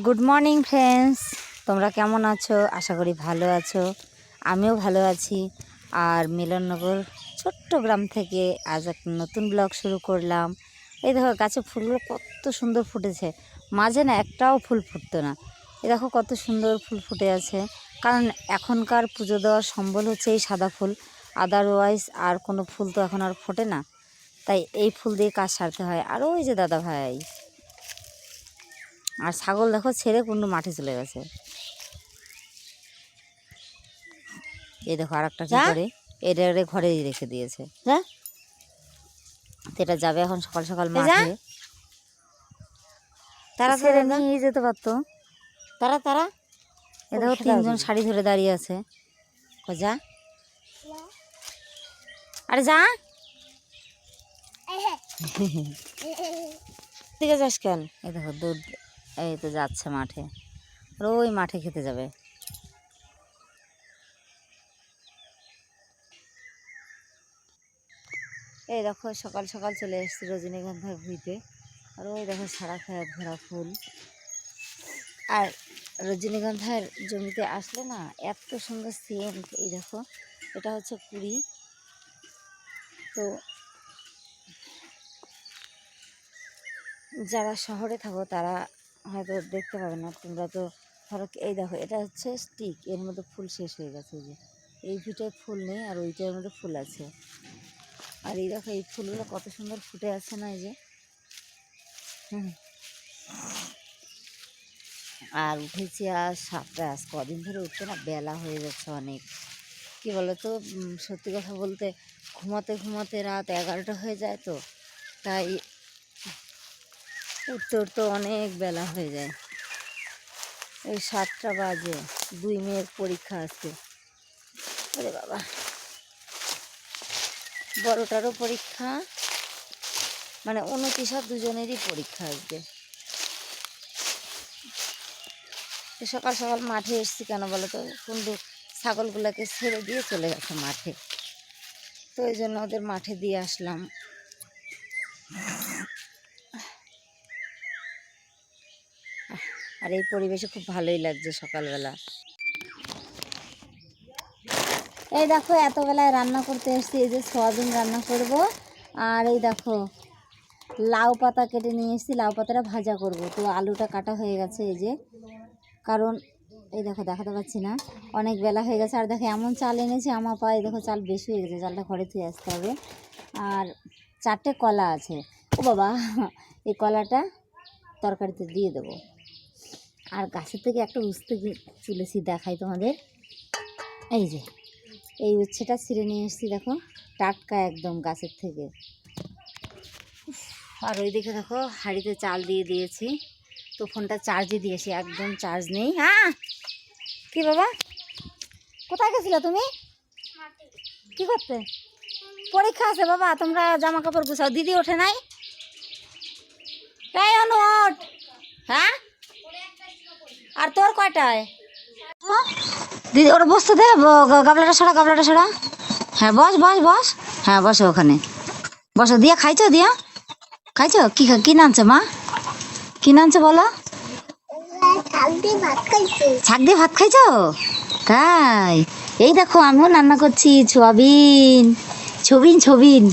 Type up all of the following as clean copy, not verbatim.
Good morning friends, তোমরা কেমন আছো? আশা করি ভালো আছো। আমিও ভালো আছি। আর মিলননগর ছোট্ট গ্রাম থেকে আজ একটা নতুন ব্লগ শুরু করলাম। এই দেখো গাছে ফুলগুলো কত সুন্দর ফুটেছে। মাঝে না একটাও ফুল ফুটতো না। এই দেখো কত সুন্দর ফুল ফুটে আছে। কারণ এখনকার পুজো দেওয়ার সম্বল হচ্ছে এই সাদা ফুল, আদারওয়াইজ আর কোনো ফুল তো এখন আর ফোটে না। তাই এই ফুল দিয়ে কাজ সারতে হয়। আর ওই যে দাদা ভাই আর ছাগল দেখো ছেড়ে কুন্ডু মাঠে চলে গেছে। এই দেখো আর একটা কি করে এটা ঘরেই রেখে দিয়েছে। এটা যাবে এখন সকাল সকাল মাঠে। তারা ছেড়ে নিয়ে যেতে পারতো। তারা এ দেখো তিনজন শাড়ি ধরে দাঁড়িয়ে আছে। যা, আরে যা, দিকে যাস কেন? এই দেখো দুধ, এই তো যাচ্ছে মাঠে। আর ওই মাঠে খেতে যাবে। এই দেখো সকাল সকাল চলে এসেছি রজনীগন্ধার ভুঁইতে। আর ওই দেখো সারা খেত ভরা ফুল। আর রজনীগন্ধার জমিতে আসলে না এত সুন্দর সেন্ট। এই দেখো এটা হচ্ছে কুড়ি। তো যারা শহরে থাকো তারা হয়তো দেখতে পাবে না। তোমরা তো ধরো, এই দেখো এটা হচ্ছে স্টিক, এর মধ্যে ফুল শেষ হয়ে গেছে। যে এই ভিটায় ফুল নেই আর ওইটার মধ্যে ফুল আছে। আর এই দেখো এই ফুলগুলো কত সুন্দর ফুটে আছে না, এই যে। আর উঠেছি আর সাতটা, আজ কদিন ধরে উঠতে না বেলা হয়ে যাচ্ছে অনেক। কি বলো তো, সত্যি কথা বলতে ঘুমাতে ঘুমাতে রাত 11টা হয়ে যায়। তো তাই উঠতে উঠতে অনেক বেলা হয়ে যায়। এই 7টা বাজে, 2 মেয়ের পরীক্ষা আছে। আরে বাবা, বড়টারও পরীক্ষা, মানে 29 আর দুজনেরই পরীক্ষা আসবে। সকাল সকাল মাঠে এসেছি কেন বলো তো, কিন্তু ছাগলগুলোকে ছেড়ে দিয়ে চলে গেছে মাঠে। তো এই জন্য ওদের মাঠে দিয়ে আসলাম। আর এই পরিবেশে খুব ভালোই লাগছে সকালবেলা। এই দেখো এত বেলায় রান্না করতে এসেছি। এই যে সয়াবিন রান্না করব। আর এই দেখো লাউ পাতা কেটে নিয়ে এসেছি, লাউ পাতাটা ভাজা করব। তো আলুটা কাটা হয়ে গেছে এই যে, কারণ এই দেখো দেখাতে পাচ্ছি না, অনেক বেলা হয়ে গেছে। আর দেখো এমন চাল এনেছি আমার পায়ে, দেখো চাল বেশি হয়ে গেছে, চালটা ঘরে থেকে আসতে হবে। আর 4টে কলা আছে। ও বাবা, এই কলাটা তরকারিতে দিয়ে দেবো। আর গাছের থেকে একটা উচ্ছে তুলেছি, দেখাই তোমাদের। এই যে এই উচ্ছেটা ছিঁড়ে নিয়ে এসেছি, দেখো টাটকা একদম গাছের থেকে। আর ওই দিকে দেখো হাঁড়িতে চাল দিয়ে দিয়েছি। তো ফোনটা চার্জে দিয়েছি, একদম চার্জ নেই। হ্যাঁ কি বাবা, কোথায় গেছিলে তুমি? কি করতে? পরীক্ষা আছে বাবা, তোমরা জামা কাপড় গুছাও। দিদি ওঠে নাই? তাই অনু ওঠ। হ্যাঁ, আর তোর কয়টায়? দিদি ওটা বসতে দে, গাবলাটা সরা, গাবলাটা সরা। হ্যাঁ বস বস বস, হ্যাঁ বসো ওখানে বসো। দিয়া খাইছো? দিয়া খাইছো? কি নামছে মা? কি নামছে বলো? শাক দিয়ে ভাত খাইছো? তাই? এই দেখো আমিও রান্না করছি সোয়াবিন। ছবিন ছবিন।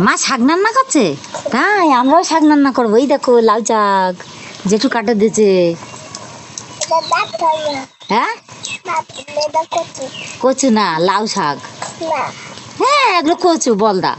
মা শাক রান্না করছে? তাই আমরাও শাক রান্না করবো। এই দেখো লাল শাক জেঠু কাটে দিয়েছে। হ্যাঁ কচু না, লাউ শাক। হ্যাঁ এগুলো কচু বলদা।